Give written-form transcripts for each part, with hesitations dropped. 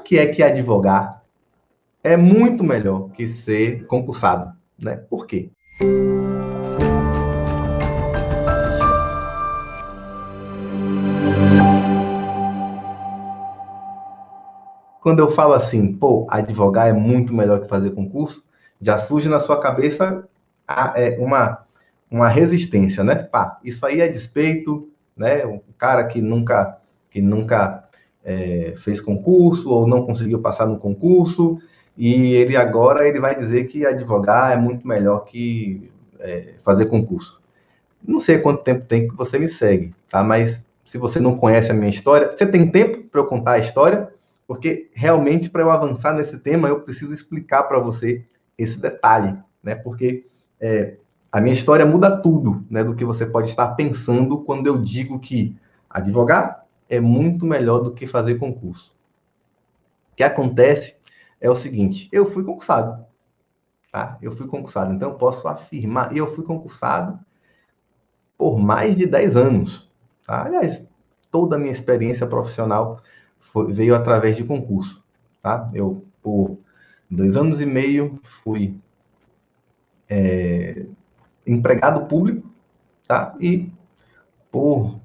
que é que advogar é muito melhor que ser concursado, né? Por quê? Quando eu falo assim, pô, advogar é muito melhor que fazer concurso, já surge na sua cabeça uma resistência, né? Pá, isso aí é despeito, né? O cara que nunca fez concurso ou não conseguiu passar no concurso, e ele agora ele vai dizer que advogar é muito melhor que fazer concurso. Não sei quanto tempo tem que você me segue, tá? Mas se você não conhece a minha história, você tem tempo para eu contar a história? Porque realmente para eu avançar nesse tema, eu preciso explicar para você esse detalhe, né? Porque a minha história muda tudo, né, do que você pode estar pensando quando eu digo que advogar é muito melhor do que fazer concurso. O que acontece é o seguinte, eu fui concursado, tá? Eu fui concursado, então eu posso afirmar, eu fui concursado por mais de 10 anos, tá? Aliás, toda a minha experiência profissional veio através de concurso, tá? Eu, por 2 anos e meio, fui empregado público, tá? E por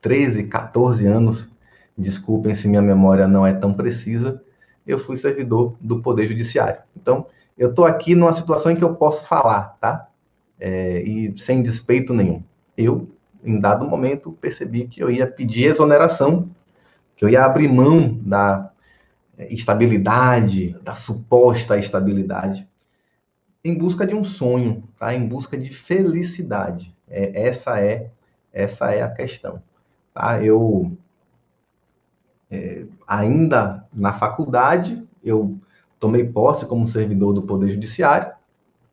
13, 14 anos, desculpem se minha memória não é tão precisa, eu fui servidor do Poder Judiciário. Então, eu estou aqui numa situação em que eu posso falar, tá? E sem despeito nenhum. Eu, em dado momento, percebi que eu ia pedir exoneração, que eu ia abrir mão da estabilidade, da suposta estabilidade, em busca de um sonho, tá? Em busca de felicidade. Essa é a questão. Tá? Eu, ainda na faculdade, eu tomei posse como servidor do Poder Judiciário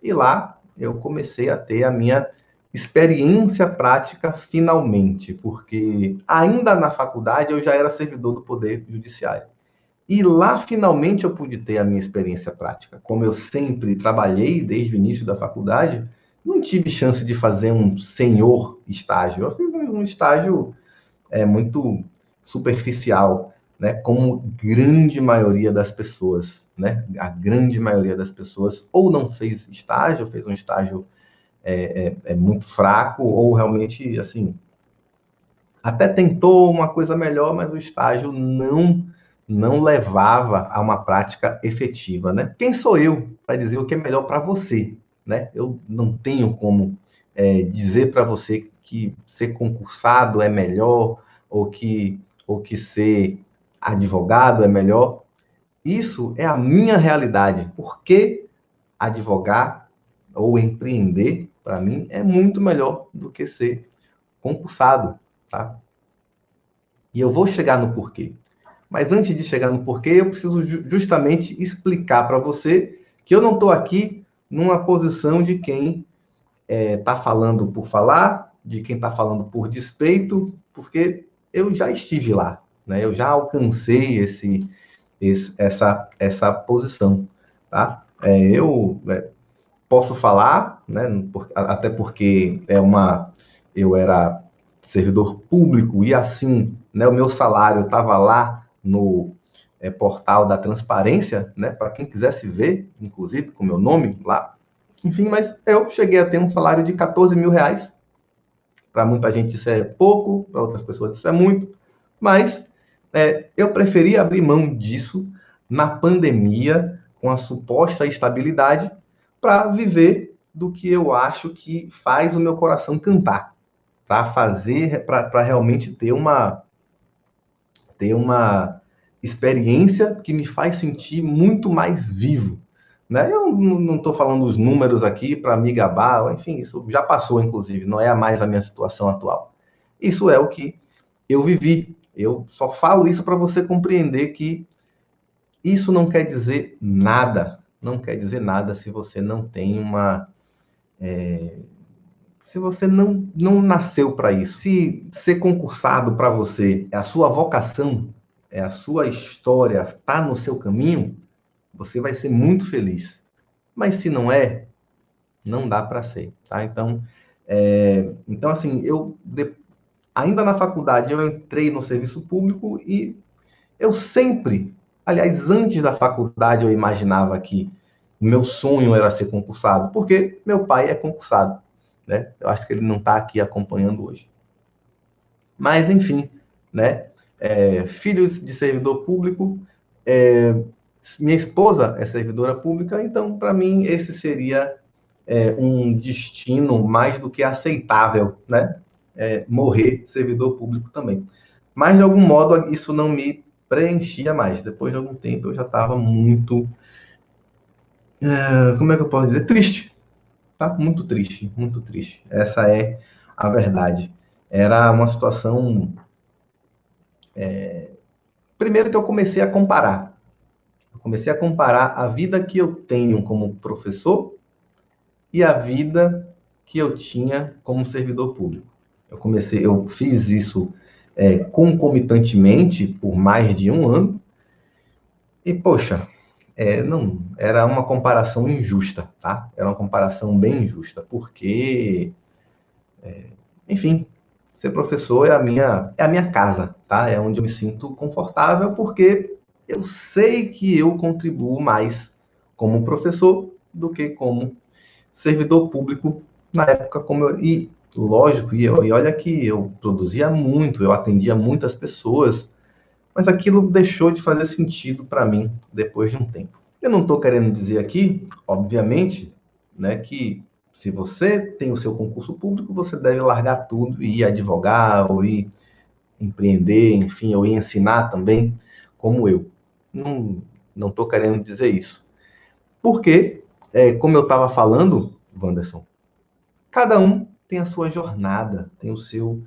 e lá eu comecei a ter a minha experiência prática finalmente, porque ainda na faculdade eu já era servidor do Poder Judiciário. E lá finalmente eu pude ter a minha experiência prática. Como eu sempre trabalhei desde o início da faculdade, não tive chance de fazer um senhor estágio. Eu fiz um estágio muito superficial, né? Como grande maioria das pessoas, né? A grande maioria das pessoas ou não fez estágio, fez um estágio muito fraco, ou realmente, assim, até tentou uma coisa melhor, mas o estágio não levava a uma prática efetiva, né? Quem sou eu para dizer o que é melhor para você, né? Eu não tenho como dizer para você que ser concursado é melhor ou que ser advogado é melhor. Isso é a minha realidade. Porque advogar ou empreender, para mim, é muito melhor do que ser concursado, tá? E eu vou chegar no porquê. Mas antes de chegar no porquê, eu preciso justamente explicar para você que eu não estou aqui numa posição de quem está falando por falar, de quem está falando por despeito, porque eu já estive lá, né? Eu já alcancei essa posição, tá? Eu posso falar, né? Até porque eu era servidor público e assim, né? O meu salário estava lá no portal da transparência, né? Para quem quisesse ver, inclusive com meu nome lá. Enfim, mas eu cheguei a ter um salário de 14 mil reais. Para muita gente isso é pouco, para outras pessoas isso é muito, mas eu preferi abrir mão disso na pandemia, com a suposta estabilidade, para viver do que eu acho que faz o meu coração cantar, para realmente ter uma experiência que me faz sentir muito mais vivo. Né? Eu não estou falando os números aqui para me gabar, enfim, isso já passou, inclusive, não é mais a minha situação atual. Isso é o que eu vivi. Eu só falo isso para você compreender que isso não quer dizer nada. Não quer dizer nada se você não tem se você não nasceu para isso. Se ser concursado para você é a sua vocação, é a sua história, está no seu caminho, você vai ser muito feliz. Mas se não é, não dá para ser, tá? Então assim, ainda na faculdade eu entrei no serviço público e eu sempre Aliás, antes da faculdade eu imaginava que meu sonho era ser concursado, porque meu pai é concursado, né? Eu acho que ele não está aqui acompanhando hoje. Mas, enfim, né? Filhos de servidor público, minha esposa é servidora pública, então, para mim, esse seria um destino mais do que aceitável, né? Morrer servidor público também. Mas, de algum modo, isso não me preenchia mais. Depois de algum tempo, eu já estava muito, como é que eu posso dizer? Triste, tá? Muito triste, muito triste. Essa é a verdade. Era uma situação. Primeiro que eu comecei a comparar. Eu comecei a comparar a vida que eu tenho como professor e a vida que eu tinha como servidor público. Eu fiz isso concomitantemente por mais de um ano e, poxa, não, era uma comparação injusta, tá? Era uma comparação bem injusta, porque, enfim, ser professor é a minha casa, tá? É onde eu me sinto confortável, porque eu sei que eu contribuo mais como professor do que como servidor público na época e lógico, e olha que eu produzia muito, eu atendia muitas pessoas, mas aquilo deixou de fazer sentido para mim depois de um tempo. Eu não estou querendo dizer aqui, obviamente, né, que se você tem o seu concurso público, você deve largar tudo e ir advogar, ou ir empreender, enfim, ou ir ensinar também, como eu. Não estou querendo dizer isso. Porque, como eu estava falando, Wanderson, cada um tem a sua jornada, tem o seu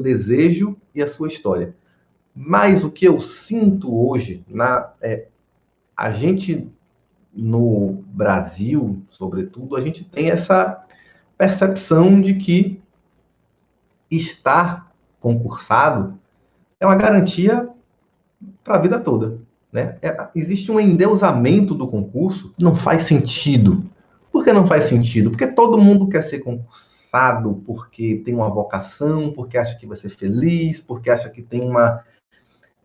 desejo e a sua história. Mas o que eu sinto hoje, a gente no Brasil, sobretudo, a gente tem essa percepção de que estar concursado é uma garantia para a vida toda. Né? Existe um endeusamento do concurso, não faz sentido. Por que não faz sentido? Porque todo mundo quer ser concursado, porque tem uma vocação, porque acha que vai ser feliz, porque acha que tem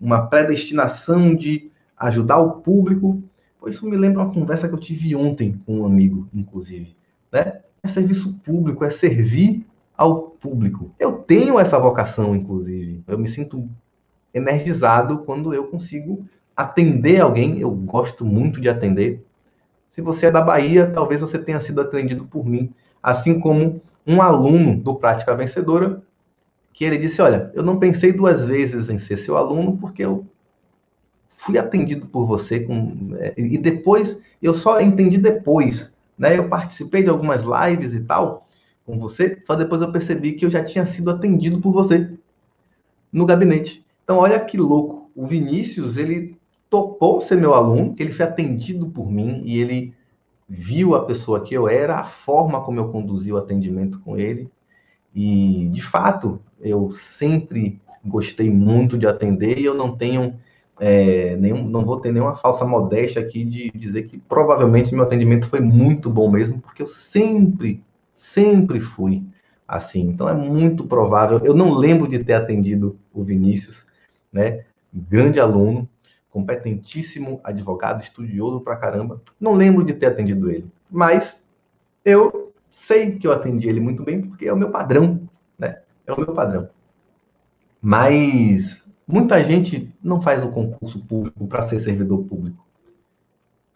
uma predestinação de ajudar o público. Isso me lembra uma conversa que eu tive ontem com um amigo, inclusive. Né? É serviço público, é servir ao público. Eu tenho essa vocação, inclusive. Eu me sinto energizado quando eu consigo atender alguém. Eu gosto muito de atender. Se você é da Bahia, talvez você tenha sido atendido por mim. Assim como um aluno do Prática Vencedora, que ele disse, olha, eu não pensei duas vezes em ser seu aluno, porque eu fui atendido por você, e depois, eu só entendi depois, né? Eu participei de algumas lives e tal, com você, só depois eu percebi que eu já tinha sido atendido por você, no gabinete. Então, olha que louco. O Vinícius, ele topou ser meu aluno, ele foi atendido por mim, e ele viu a pessoa que eu era, a forma como eu conduzi o atendimento com ele, e, de fato, eu sempre gostei muito de atender e eu não tenho não vou ter nenhuma falsa modéstia aqui de dizer que provavelmente meu atendimento foi muito bom mesmo, porque eu sempre fui assim. Então é muito provável. Eu não lembro de ter atendido o Vinícius, né? Grande aluno, competentíssimo advogado, estudioso pra caramba. Não lembro de ter atendido ele, mas eu sei que eu atendi ele muito bem, porque é o meu padrão, né? É o meu padrão. Mas muita gente não faz o concurso público para ser servidor público.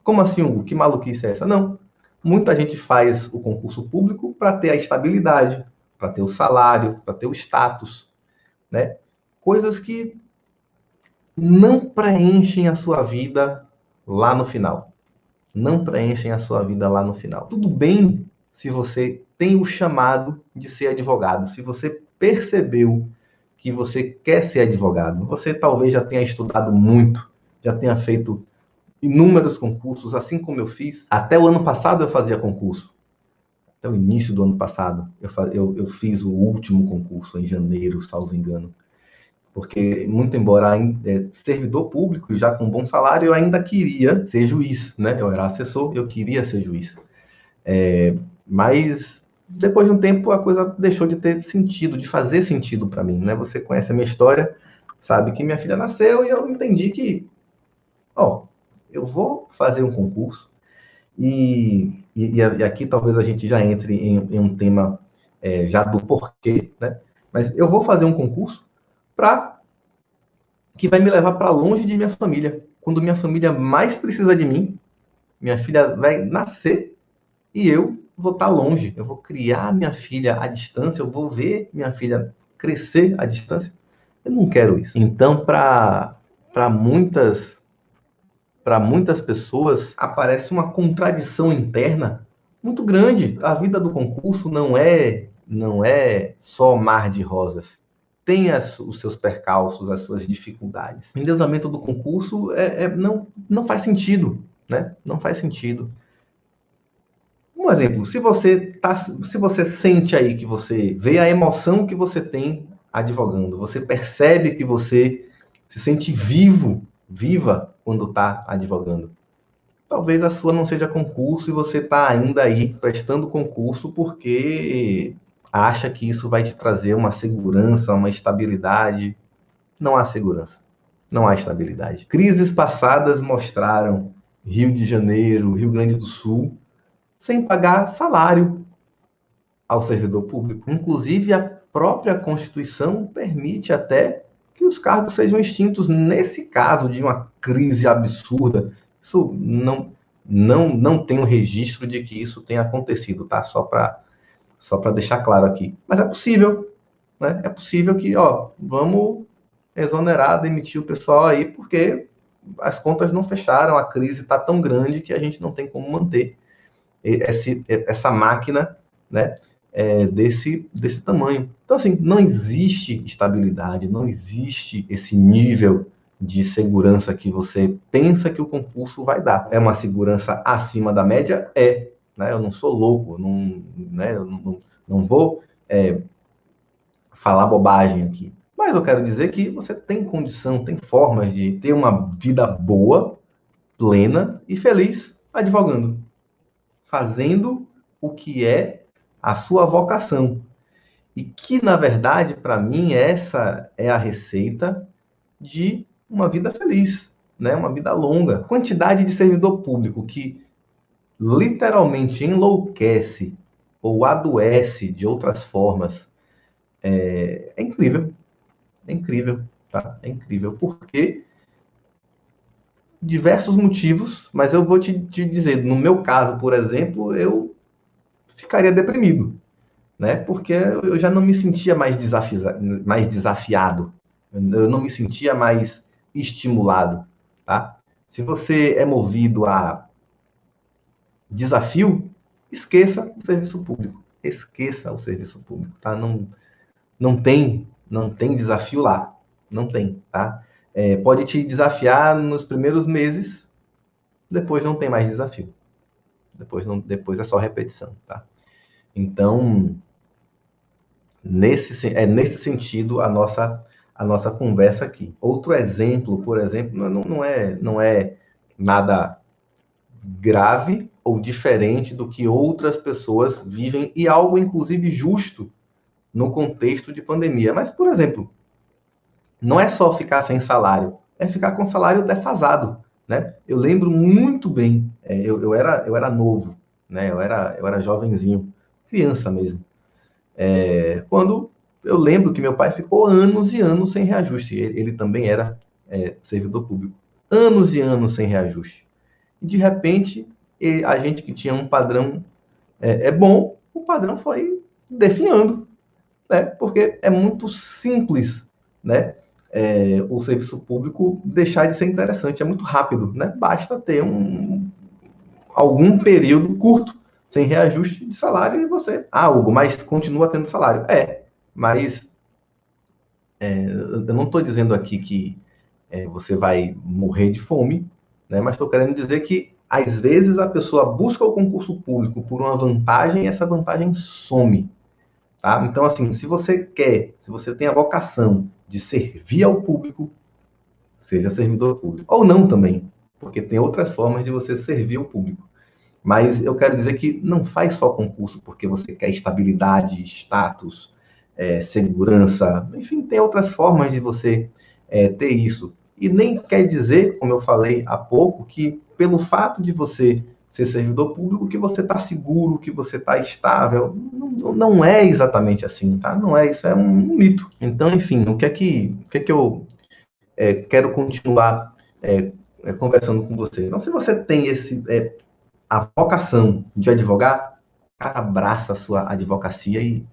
Como assim, Hugo? Que maluquice é essa? Não. Muita gente faz o concurso público para ter a estabilidade, para ter o salário, para ter o status, né? Coisas que não preenchem a sua vida lá no final. Não preenchem a sua vida lá no final. Tudo bem se você tem o chamado de ser advogado, se você percebeu que você quer ser advogado, você talvez já tenha estudado muito, já tenha feito inúmeros concursos, assim como eu fiz. Até o ano passado eu fazia concurso. Até o início do ano passado eu fiz o último concurso em janeiro, salvo engano. Porque, muito embora servidor público e já com bom salário, eu ainda queria ser juiz, né? Eu era assessor, eu queria ser juiz. Mas, depois de um tempo, a coisa deixou de ter sentido, de fazer sentido para mim, né? Você conhece a minha história, sabe que minha filha nasceu e eu entendi que, eu vou fazer um concurso e aqui talvez a gente já entre em um tema já do porquê, né? Mas eu vou fazer um concurso que vai me levar para longe de minha família. Quando minha família mais precisa de mim, minha filha vai nascer e eu vou estar longe. Eu vou criar minha filha à distância, eu vou ver minha filha crescer à distância. Eu não quero isso. Então, para muitas pessoas, aparece uma contradição interna muito grande. A vida do concurso não é só mar de rosas. Tem os seus percalços, as suas dificuldades. O endeusamento do concurso não faz sentido, né? Não faz sentido. Um exemplo, se você sente aí que você vê a emoção que você tem advogando, você percebe que você se sente viva quando está advogando. Talvez a sua não seja concurso e você está ainda aí prestando concurso porque acha que isso vai te trazer uma segurança, uma estabilidade. Não há segurança, não há estabilidade. Crises passadas mostraram Rio de Janeiro, Rio Grande do Sul, sem pagar salário ao servidor público. Inclusive, a própria Constituição permite até que os cargos sejam extintos nesse caso de uma crise absurda. Isso não tem um registro de que isso tenha acontecido, tá? Só para deixar claro aqui. Mas é possível, né? É possível que, vamos exonerar, demitir o pessoal aí, porque as contas não fecharam, a crise está tão grande que a gente não tem como manter essa máquina, né, desse tamanho. Então, assim, não existe estabilidade, não existe esse nível de segurança que você pensa que o concurso vai dar. É uma segurança acima da média? Né? Eu não sou louco, não vou falar bobagem aqui. Mas eu quero dizer que você tem condição, tem formas de ter uma vida boa, plena e feliz advogando, fazendo o que é a sua vocação. E que, na verdade, para mim, essa é a receita de uma vida feliz, né? Uma vida longa. Quantidade de servidor público que literalmente enlouquece ou adoece de outras formas é incrível. É incrível, tá? É incrível. Porque diversos motivos, mas eu vou te dizer, no meu caso, por exemplo, eu ficaria deprimido, né? Porque eu já não me sentia mais desafiado, eu não me sentia mais estimulado, tá? Se você é movido a desafio, esqueça o serviço público. Esqueça o serviço público, tá? Não tem desafio lá. Não tem, tá? Pode te desafiar nos primeiros meses, depois não tem mais desafio. Depois é só repetição, tá? Então, nesse sentido a nossa conversa aqui. Outro exemplo, por exemplo, não é nada grave ou diferente do que outras pessoas vivem e algo, inclusive, justo no contexto de pandemia. Mas, por exemplo, não é só ficar sem salário, é ficar com salário defasado, né? Eu lembro muito bem, eu era novo, né? Eu era jovenzinho, criança mesmo. Quando eu lembro que meu pai ficou anos e anos sem reajuste, ele também era servidor público, anos e anos sem reajuste. E de repente, a gente que tinha um padrão bom, o padrão foi definhando, né? Porque é muito simples, né? O serviço público deixar de ser interessante, é muito rápido, né? Basta ter algum período curto sem reajuste de salário e você... Hugo, mas continua tendo salário. Mas eu não estou dizendo aqui que você vai morrer de fome, né? Mas estou querendo dizer que, às vezes, a pessoa busca o concurso público por uma vantagem e essa vantagem some. Tá? Então, assim, se você tem a vocação de servir ao público, seja servidor público. Ou não também, porque tem outras formas de você servir ao público. Mas eu quero dizer que não faz só concurso porque você quer estabilidade, status, segurança. Enfim, tem outras formas de você ter isso. E nem quer dizer, como eu falei há pouco, que pelo fato de você ser servidor público, que você está seguro, que você está estável. Não é exatamente assim, tá? Não é, isso é um mito. Então, enfim, o que é que eu quero continuar conversando com você? Então, se você tem a vocação de advogar, cara, abraça a sua advocacia e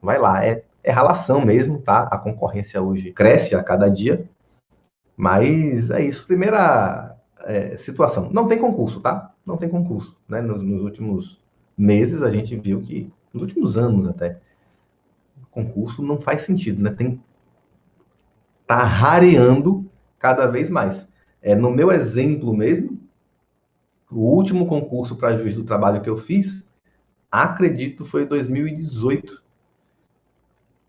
vai lá. É ralação mesmo, tá? A concorrência hoje cresce a cada dia, mas é isso. Primeira situação. Não tem concurso, tá? Não tem concurso. Né? Nos últimos meses, a gente viu que, nos últimos anos até, concurso não faz sentido, né? Tá rareando cada vez mais. No meu exemplo mesmo, o último concurso para juiz do trabalho que eu fiz, acredito, foi em 2018.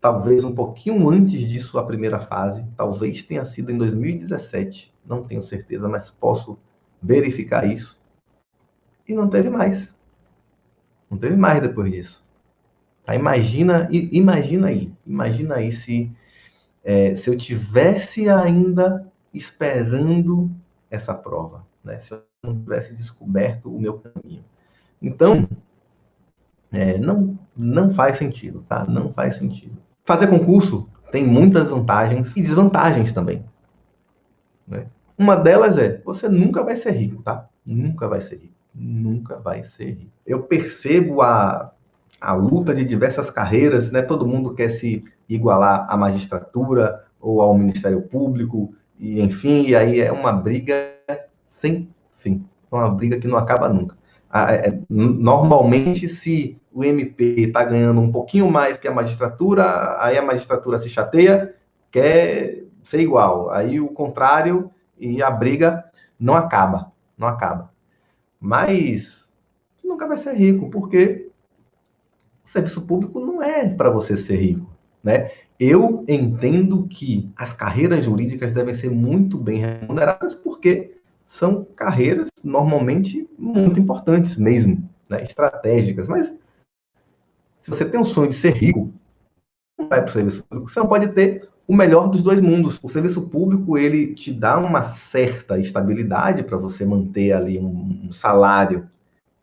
Talvez um pouquinho antes disso, a primeira fase. Talvez tenha sido em 2017. Não tenho certeza, mas posso verificar isso. E não teve mais. Não teve mais depois disso. Tá? Imagina aí se eu tivesse ainda esperando essa prova, né? Se eu não tivesse descoberto o meu caminho. Então, não faz sentido, tá? Não faz sentido. Fazer concurso tem muitas vantagens e desvantagens também, né? Uma delas você nunca vai ser rico, tá? Nunca vai ser rico. Nunca vai ser rico. Eu percebo a luta de diversas carreiras, né? Todo mundo quer se igualar à magistratura ou ao Ministério Público, e enfim, e aí é uma briga sem fim. É uma briga que não acaba nunca. Normalmente, se o MP está ganhando um pouquinho mais que a magistratura, aí a magistratura se chateia, quer ser igual. Aí o contrário, e a briga não acaba. Não acaba. Mas você nunca vai ser rico, porque o serviço público não é para você ser rico, né? Eu entendo que as carreiras jurídicas devem ser muito bem remuneradas, porque são carreiras normalmente muito importantes mesmo, né? Estratégicas. Mas se você tem o sonho de ser rico, não vai para o serviço público. Você não pode ter o melhor dos dois mundos. O serviço público, ele te dá uma certa estabilidade para você manter ali um salário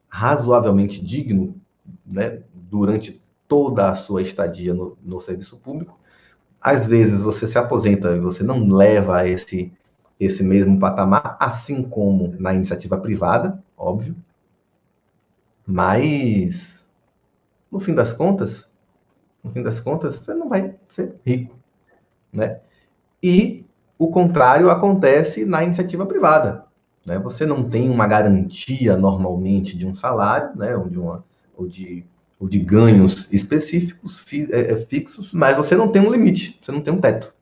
razoavelmente digno, né, durante toda a sua estadia no serviço público. Às vezes você se aposenta e você não leva a esse mesmo patamar, assim como na iniciativa privada, óbvio. Mas, no fim das contas, você não vai ser rico, né? E o contrário acontece na iniciativa privada, né? Você não tem uma garantia normalmente de um salário, né? Ou de ganhos específicos, fixos, mas você não tem um limite, você não tem um teto,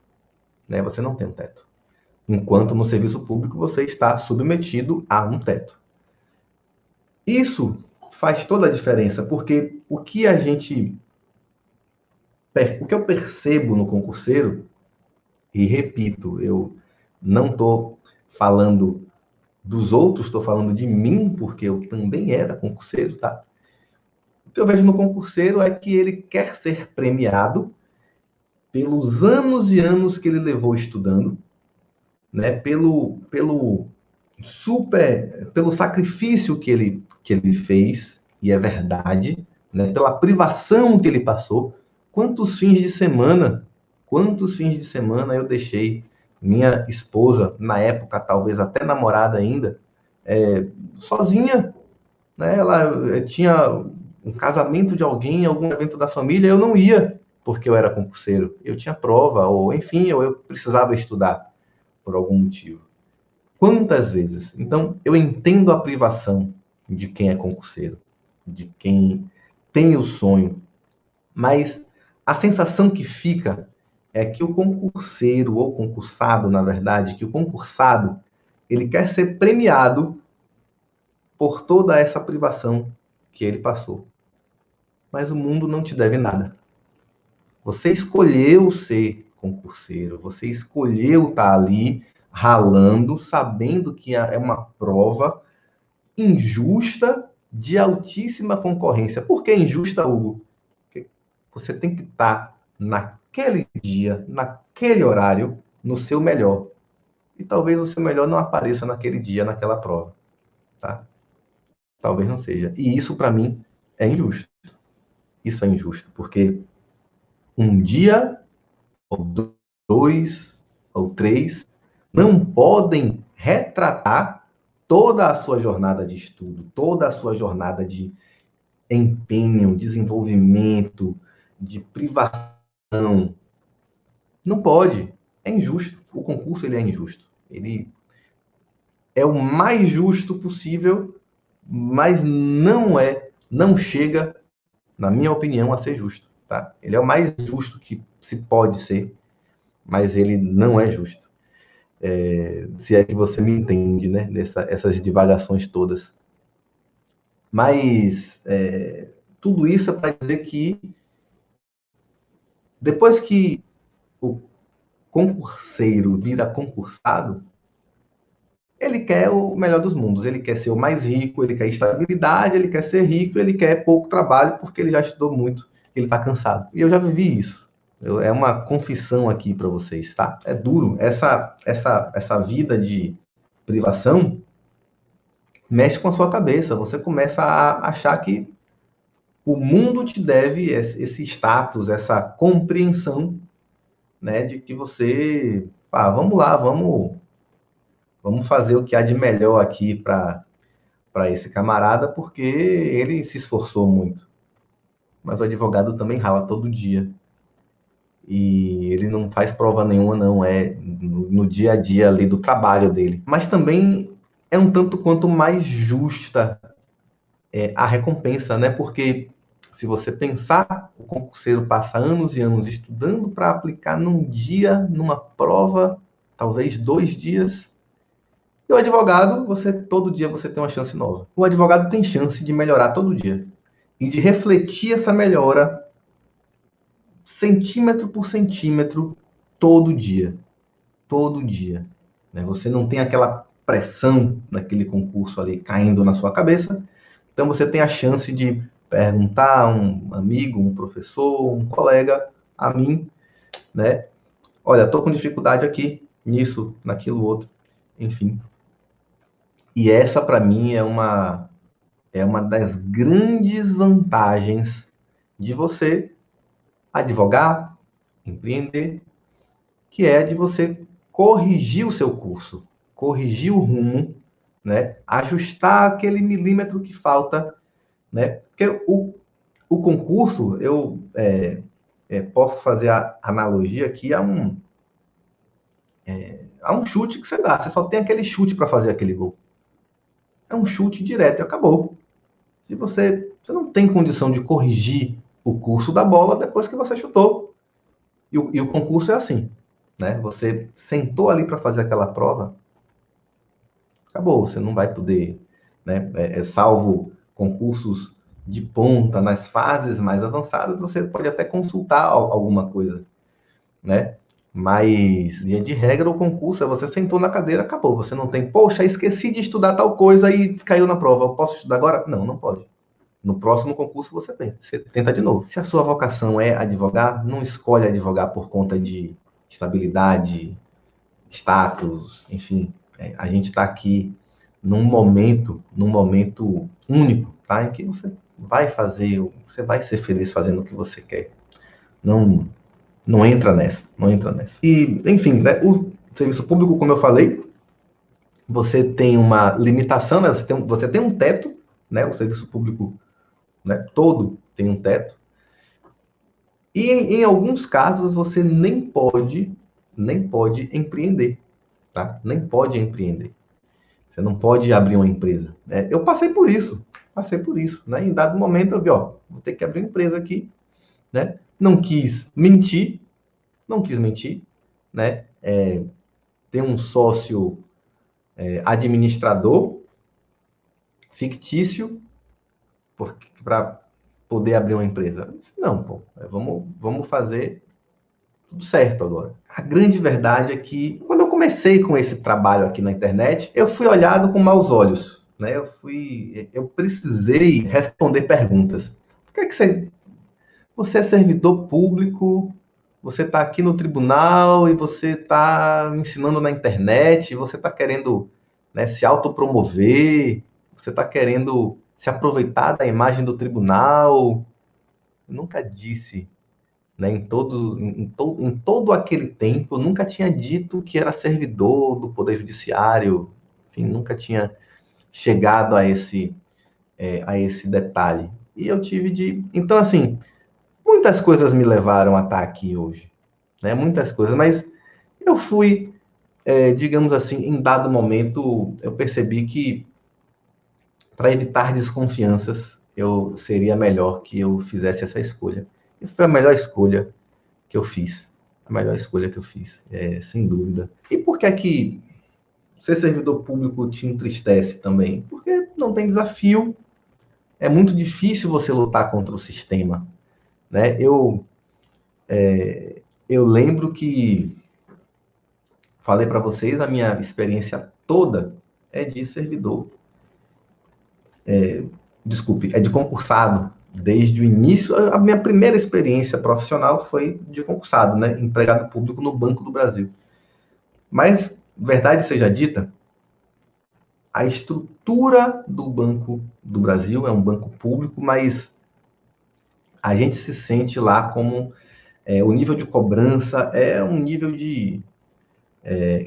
né? Você não tem um teto. Enquanto no serviço público você está submetido a um teto. Isso faz toda a diferença, porque o que eu percebo no concurseiro, e repito, eu não estou falando dos outros, estou falando de mim, porque eu também era concurseiro, tá? O que eu vejo no concurseiro é que ele quer ser premiado pelos anos e anos que ele levou estudando, né? Pelo sacrifício que ele fez, e é verdade, né? Pela privação que ele passou. Quantos fins de semana eu deixei minha esposa, na época, talvez até namorada ainda, sozinha, né? Ela tinha um casamento de alguém, algum evento da família, eu não ia, porque eu era concurseiro. Eu tinha prova, ou enfim, eu precisava estudar por algum motivo. Quantas vezes? Então, eu entendo a privação de quem é concurseiro, de quem tem o sonho, mas a sensação que fica é que o concurseiro, ou concursado, na verdade, que o concursado, ele quer ser premiado por toda essa privação que ele passou. Mas o mundo não te deve nada. Você escolheu ser concurseiro, você escolheu estar ali ralando, sabendo que é uma prova injusta, de altíssima concorrência. Por que injusta, Hugo? Porque você tem que estar naquele dia, naquele horário, no seu melhor. E talvez o seu melhor não apareça naquele dia, naquela prova, tá? Talvez não seja. E isso, para mim, é injusto. Isso é injusto, porque um dia, ou dois, ou três, não podem retratar toda a sua jornada de estudo, toda a sua jornada de empenho, desenvolvimento, de privação. Não pode. É injusto. O concurso ele é injusto. Ele é o mais justo possível, mas não chega, na minha opinião, a ser justo. Tá? Ele é o mais justo que se pode ser, mas ele não é justo. Se é que você me entende, né? Essas divagações todas. Mas tudo isso é para dizer que depois que o concurseiro vira concursado, ele quer o melhor dos mundos. Ele quer ser o mais rico, ele quer estabilidade, ele quer ser rico, ele quer pouco trabalho, porque ele já estudou muito, ele está cansado. E eu já vivi isso. É uma confissão aqui para vocês, tá? É duro. Essa vida de privação mexe com a sua cabeça. Você começa a achar que o mundo te deve esse status, essa compreensão, né, de que você, vamos lá, vamos fazer o que há de melhor aqui para esse camarada, porque ele se esforçou muito. Mas o advogado também rala todo dia. E ele não faz prova nenhuma, não. É no dia a dia ali do trabalho dele. Mas também é um tanto quanto mais justa a recompensa, né? Porque se você pensar, o concurseiro passa anos e anos estudando para aplicar num dia, numa prova, talvez 2 dias. E o advogado, todo dia você tem uma chance nova. O advogado tem chance de melhorar todo dia. E de refletir essa melhora centímetro por centímetro todo dia. Todo dia. Né? Você não tem aquela pressão daquele concurso ali caindo na sua cabeça. Então você tem a chance de perguntar a um amigo, um professor, um colega, a mim, né? Olha, estou com dificuldade aqui, nisso, naquilo outro, enfim. E essa, para mim, é uma das grandes vantagens de você advogar, empreender, que é de você corrigir o seu curso, corrigir o rumo, né? Ajustar aquele milímetro que falta, né? Porque o concurso, eu posso fazer a analogia aqui a um chute que você dá. Você só tem aquele chute para fazer aquele gol. É um chute direto e acabou. Se você não tem condição de corrigir o curso da bola depois que você chutou. E o concurso é assim, né? Você sentou ali para fazer aquela prova, acabou. Você não vai poder, né? Salvo concursos de ponta, nas fases mais avançadas, você pode até consultar alguma coisa, né? Mas, via de regra, o concurso é você sentou na cadeira, acabou. Você não tem, poxa, esqueci de estudar tal coisa e caiu na prova. Eu posso estudar agora? Não, não pode. No próximo concurso você tenta de novo. Se a sua vocação é advogar, não escolhe advogar por conta de estabilidade, status, enfim. A gente está aqui num momento único, tá? Em que você vai ser feliz fazendo o que você quer. Não entra nessa, não entra nessa. E, enfim, né, o serviço público, como eu falei, você tem uma limitação, né? Você tem um teto, né? O serviço público, né, todo tem um teto. E em alguns casos você nem pode empreender, tá? Nem pode empreender. Você não pode abrir uma empresa. Né? Eu passei por isso, né? Em dado momento eu vi, vou ter que abrir uma empresa aqui, né? Não quis mentir, né? Ter um sócio administrador fictício para poder abrir uma empresa. Eu disse, não, pô, vamos fazer tudo certo agora. A grande verdade é que, quando eu comecei com esse trabalho aqui na internet, eu fui olhado com maus olhos, né? Eu precisei responder perguntas. Por que você é servidor público, você está aqui no tribunal e você está ensinando na internet, você está querendo, né, se autopromover, você está querendo se aproveitar da imagem do tribunal. Eu nunca disse, né, em todo aquele tempo, eu nunca tinha dito que era servidor do Poder Judiciário, enfim, nunca tinha chegado a esse detalhe. E eu tive de... Então, assim, muitas coisas me levaram a estar aqui hoje, né? Muitas coisas, mas eu fui, digamos assim, em dado momento, eu percebi que para evitar desconfianças, seria melhor que eu fizesse essa escolha. E foi a melhor escolha que eu fiz. A melhor escolha que eu fiz, sem dúvida. E por que é que ser servidor público te entristece também? Porque não tem desafio, é muito difícil você lutar contra o sistema, né? Eu lembro que falei para vocês, a minha experiência toda é de servidor, desculpe, é de concursado. Desde o início, a minha primeira experiência profissional foi de concursado, né? Empregado público no Banco do Brasil. Mas, verdade seja dita, a estrutura do Banco do Brasil é um banco público, mas a gente se sente lá como o nível de cobrança é um nível de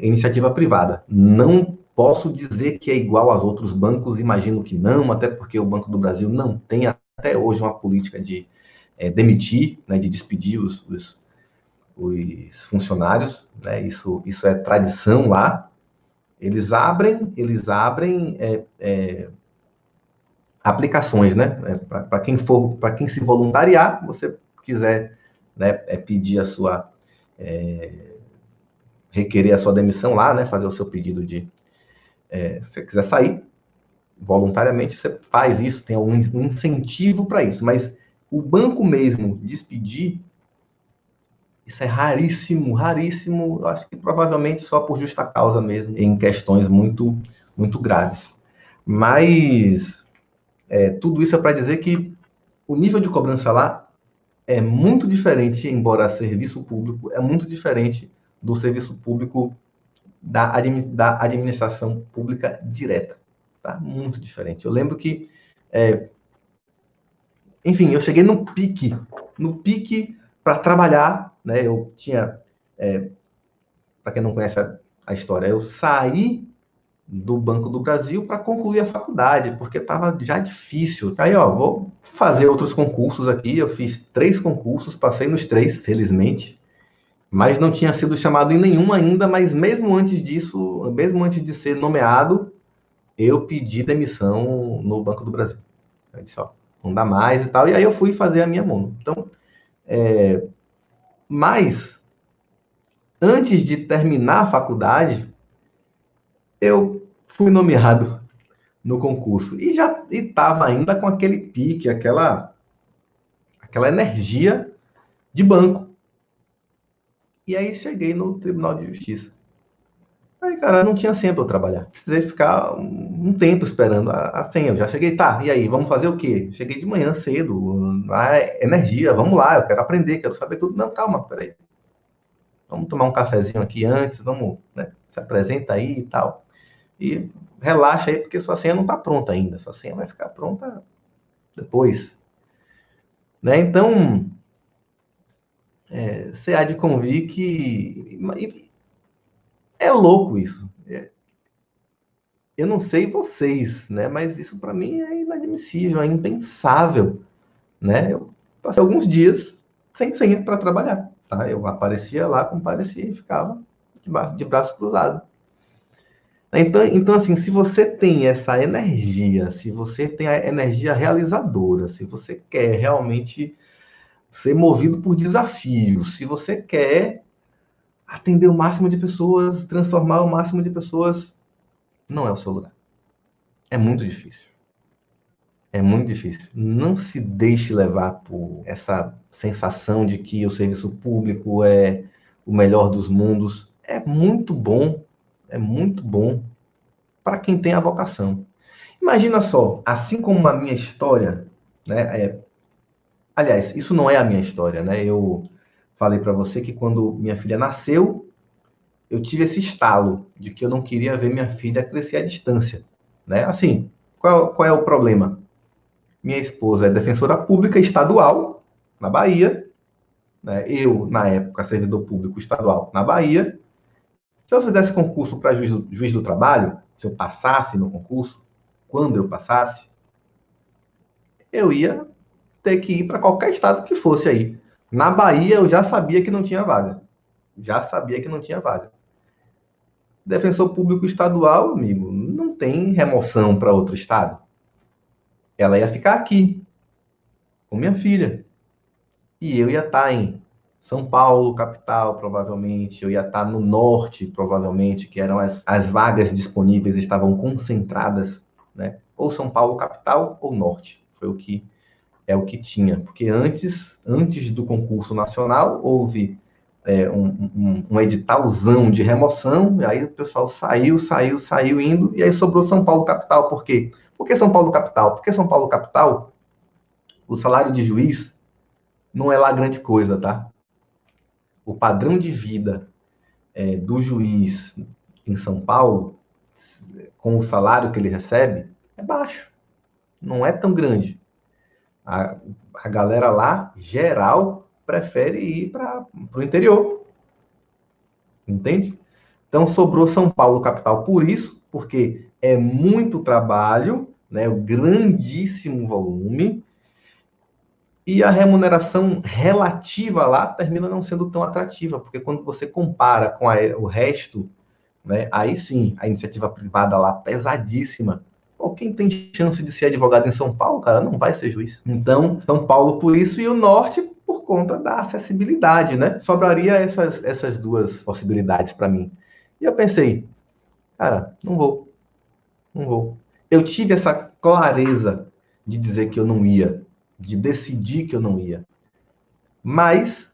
iniciativa privada. Não posso dizer que é igual aos outros bancos, imagino que não, até porque o Banco do Brasil não tem até hoje uma política de demitir, né, de despedir os funcionários, né, isso é tradição lá. Eles abrem aplicações, né, para quem se voluntariar, você quiser, né, pedir a sua requerer a sua demissão lá, né, fazer o seu pedido de se você quiser sair voluntariamente, você faz isso, tem um incentivo para isso, mas o banco mesmo despedir, isso é raríssimo, raríssimo, eu acho que provavelmente só por justa causa mesmo, em questões muito, muito graves. Mas tudo isso é para dizer que o nível de cobrança lá é muito diferente, embora serviço público, é muito diferente do serviço público da administração pública direta. Tá? Muito diferente. Eu lembro que, enfim, eu cheguei no pique para trabalhar, né? Eu tinha, para quem não conhece a história, eu saí do Banco do Brasil para concluir a faculdade, porque estava já difícil. Aí, ó, vou fazer outros concursos aqui. Eu fiz 3 concursos, passei nos 3, felizmente, mas não tinha sido chamado em nenhum ainda. Mas mesmo antes disso, mesmo antes de ser nomeado, eu pedi demissão no Banco do Brasil. Eu disse, ó, não dá mais e tal. E aí eu fui fazer a minha mono. Então, mas antes de terminar a faculdade, eu fui nomeado no concurso e já estava ainda com aquele pique, aquela energia de banco. E aí cheguei no Tribunal de Justiça. Aí, cara, não tinha senha para eu trabalhar. Precisei ficar um tempo esperando a senha. Eu já cheguei, tá, e aí, vamos fazer o quê? Cheguei de manhã cedo, energia, vamos lá, eu quero aprender, quero saber tudo. Não, calma, peraí. Vamos tomar um cafezinho aqui antes, vamos, né, se apresenta aí e tal. E relaxa aí, porque sua senha não está pronta ainda. Sua senha vai ficar pronta depois. Né? Então, você há de convir que... É louco isso. Eu não sei vocês, né? Mas isso para mim é inadmissível, é impensável, né? Eu passei alguns dias sem senha para trabalhar, tá? Eu aparecia lá, comparecia e ficava de braço cruzado. Então, assim, se você tem essa energia, se você tem a energia realizadora, se você quer realmente ser movido por desafios, se você quer atender o máximo de pessoas, transformar o máximo de pessoas, não é o seu lugar. É muito difícil. É muito difícil. Não se deixe levar por essa sensação de que o serviço público é o melhor dos mundos. É muito bom para quem tem a vocação. Imagina só, assim como a minha história, né? Aliás, isso não é a minha história, né? Eu falei para você que quando minha filha nasceu, eu tive esse estalo de que eu não queria ver minha filha crescer à distância, né? Assim, qual é o problema? Minha esposa é defensora pública estadual na Bahia, né? Eu, na época, servidor público estadual na Bahia. Se eu fizesse concurso para juiz do trabalho, se eu passasse no concurso, quando eu passasse, eu ia ter que ir para qualquer estado que fosse aí. Na Bahia, eu já sabia que não tinha vaga. Já sabia que não tinha vaga. Defensor público estadual, amigo, não tem remoção para outro estado. Ela ia ficar aqui, com minha filha. E eu ia estar em São Paulo, capital, provavelmente. Eu ia estar no norte, provavelmente, que eram as vagas disponíveis estavam concentradas, né? Ou São Paulo, capital, ou norte. Foi o que tinha. Porque antes do concurso nacional, houve um editalzão de remoção, e aí o pessoal saiu indo, e aí sobrou São Paulo, capital. Por quê? Por que São Paulo, capital? Porque São Paulo, capital, o salário de juiz não é lá grande coisa, tá? O padrão de vida do juiz em São Paulo, com o salário que ele recebe, é baixo. Não é tão grande. A galera lá, geral, prefere ir para o interior. Entende? Então sobrou São Paulo, capital, por isso, porque é muito trabalho, né? O grandíssimo volume, e a remuneração relativa lá termina não sendo tão atrativa, porque quando você compara com o resto, né, aí sim, a iniciativa privada lá pesadíssima. Pô, quem tem chance de ser advogado em São Paulo, cara, não vai ser juiz. Então, São Paulo por isso e o Norte por conta da acessibilidade, né? Sobraria essas duas possibilidades para mim. E eu pensei, cara, não vou. Eu tive essa clareza de dizer que eu não ia, de decidir que eu não ia. Mas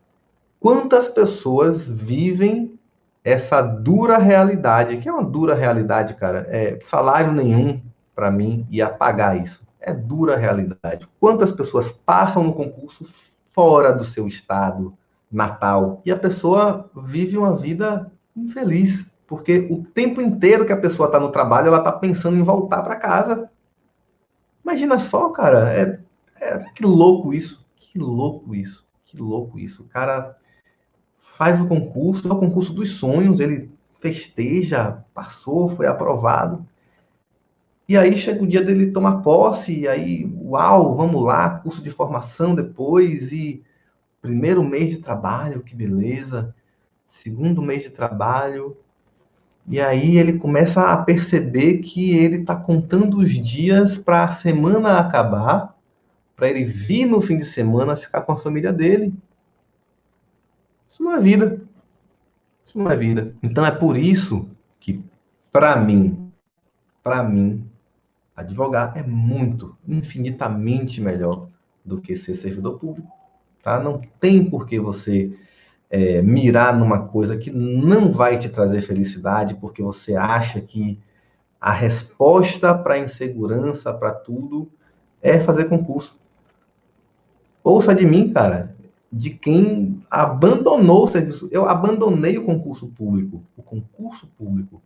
quantas pessoas vivem essa dura realidade, que é uma dura realidade, cara, salário nenhum para mim ia pagar isso. É dura realidade. Quantas pessoas passam no concurso fora do seu estado natal e a pessoa vive uma vida infeliz, porque o tempo inteiro que a pessoa está no trabalho, ela está pensando em voltar para casa. Imagina só, cara, que louco isso, que louco isso, que louco isso. O cara faz o concurso, é o concurso dos sonhos, ele festeja, passou, foi aprovado. E aí chega o dia dele tomar posse, e aí, uau, vamos lá, curso de formação depois, e primeiro mês de trabalho, que beleza. Segundo mês de trabalho, e aí ele começa a perceber que ele está contando os dias para a semana acabar, para ele vir no fim de semana ficar com a família dele. Isso não é vida. Isso não é vida. Então é por isso que, para mim, advogar é muito, infinitamente melhor do que ser servidor público. Tá? Não tem por que você mirar numa coisa que não vai te trazer felicidade, porque você acha que a resposta para a insegurança, para tudo, é fazer concurso. Ouça de mim, cara, de quem abandonou o serviço. Eu abandonei o concurso público. O concurso público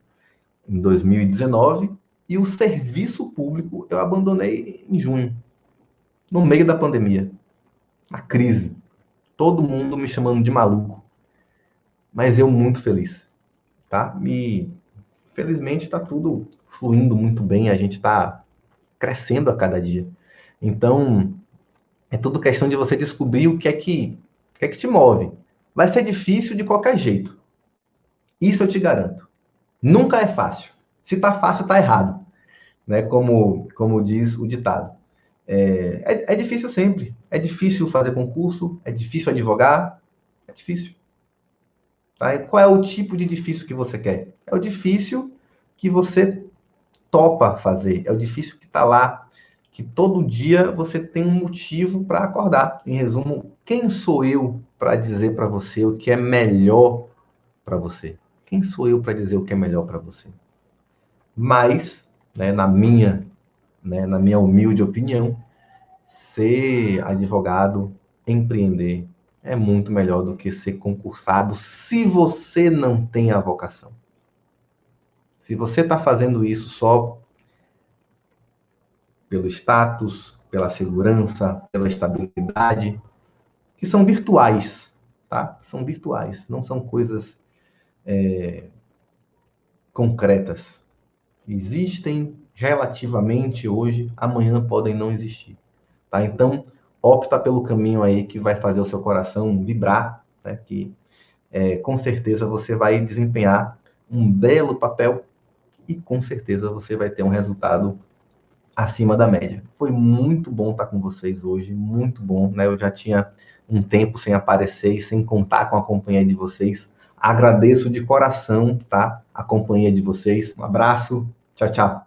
em 2019 e o serviço público eu abandonei em junho, no meio da pandemia, na crise. Todo mundo me chamando de maluco, mas eu muito feliz, tá? E felizmente está tudo fluindo muito bem, a gente está crescendo a cada dia. Então, é tudo questão de você descobrir o que é que te move. Vai ser difícil de qualquer jeito. Isso eu te garanto. Nunca é fácil. Se tá fácil, tá errado, né? Como diz o ditado. É difícil sempre. É difícil fazer concurso, é difícil advogar, é difícil. Tá? E qual é o tipo de difícil que você quer? É o difícil que você topa fazer, é o difícil que está lá, que todo dia você tem um motivo para acordar. Em resumo, quem sou eu para dizer para você o que é melhor para você? Quem sou eu para dizer o que é melhor para você? Mas, né, na minha humilde opinião, ser advogado, empreender, é muito melhor do que ser concursado se você não tem a vocação. Se você está fazendo isso só pelo status, pela segurança, pela estabilidade, que são virtuais, tá? São virtuais, não são coisas concretas. Existem relativamente hoje, amanhã podem não existir, tá? Então, opta pelo caminho aí que vai fazer o seu coração vibrar, né? Que com certeza você vai desempenhar um belo papel e com certeza você vai ter um resultado acima da média. Foi muito bom estar com vocês hoje, muito bom, né? Eu já tinha um tempo sem aparecer e sem contar com a companhia de vocês. Agradeço de coração, tá? A companhia de vocês. Um abraço. Tchau, tchau.